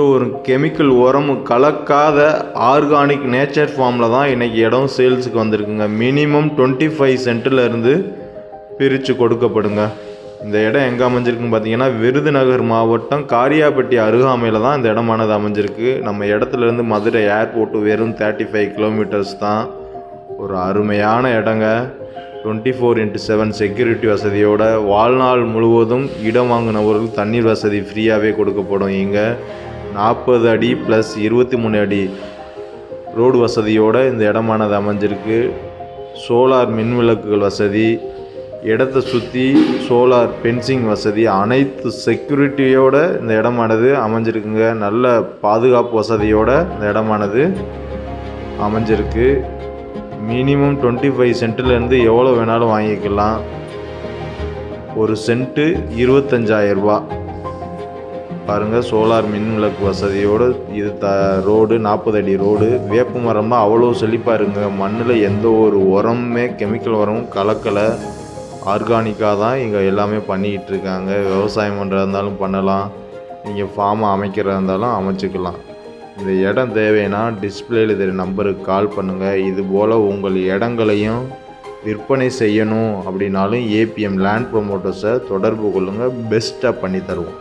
ஒரு கெமிக்கல் உரமும் கலக்காத ஆர்கானிக் நேச்சர் ஃபார்மில் தான் இன்றைக்கி இடம் சேல்ஸுக்கு வந்திருக்குங்க. மினிமம் 25 சென்ட்டிலேருந்து பிரித்து கொடுக்கப்படுங்க. இந்த இடம் எங்கே அமைஞ்சிருக்குன்னு பார்த்தீங்கன்னா, விருதுநகர் மாவட்டம் காரியாபட்டி அருகாமையில் தான் இந்த இடமானது அமைஞ்சிருக்கு. நம்ம இடத்துலேருந்து மதுரை ஏர்போர்ட்டு வெறும் 35 கிலோமீட்டர்ஸ் தான். ஒரு அருமையான இடங்க. 24/7 செக்யூரிட்டி வசதியோட வாழ்நாள் முழுவதும் இடம் வாங்கினவர்களுக்கு தண்ணீர் வசதி ஃப்ரீயாகவே கொடுக்கப்படும். இங்கே 40 அடி ப்ளஸ் 23 அடி ரோடு வசதியோடு இந்த இடமானது அமைஞ்சிருக்கு. சோலார் மின் விளக்குகள் வசதி, இடத்தை சுற்றி சோலார் ஃபென்சிங் வசதி, அனைத்து செக்யூரிட்டியோடு இந்த இடமானது அமைஞ்சிருக்குங்க. நல்ல பாதுகாப்பு வசதியோடு இந்த இடமானது அமைஞ்சிருக்கு. மினிமம் 25 சென்ட்டிலேருந்து எவ்வளோ வேணாலும் வாங்கிக்கலாம். ஒரு சென்ட்டு 25,000 ரூபா. பாருங்கள், சோலார் மின் விளக்கு வசதியோடு இது ரோடு 40 அடி ரோடு. வேப்ப மரம்னா அவ்வளோ செழிப்பாக இருக்குங்க. மண்ணில் எந்த ஒரு உரமுமே கெமிக்கல் உரமும் கலக்கலை. ஆர்கானிக்காக தான் இங்கே எல்லாமே பண்ணிக்கிட்டு இருக்காங்க. விவசாயம் பண்ணுறதா இருந்தாலும் பண்ணலாம், நீங்கள் ஃபார்மை அமைக்கிறதா இருந்தாலும் அமைச்சிக்கலாம். இந்த இடம் தேவைன்னா டிஸ்பிளேயில் இது நம்பருக்கு கால் பண்ணுங்கள். இதுபோல் உங்கள் இடங்களையும் விற்பனை செய்யணும் அப்படின்னாலும் ஏபிஎம் லேண்ட் ப்ரொமோட்டர்ஸை தொடர்பு கொள்ளுங்கள். பெஸ்ட்டாக பண்ணி தருவோம்.